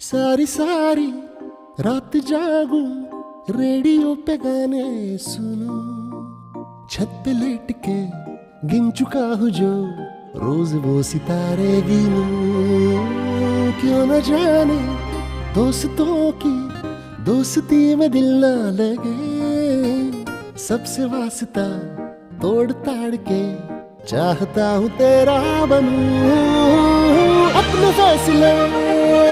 सारी सारी रात जागूं, रेडियो पे गाने सुनूं, छत पे लेट के गिन चुका हूँ जो रोज वो सितारे गिनूं। क्यों न जाने दोस्तों की दोस्ती में दिल ना लगे, सबसे वास्ता तोड़ ताड़ के चाहता हूँ तेरा बनूं। अपने फैसले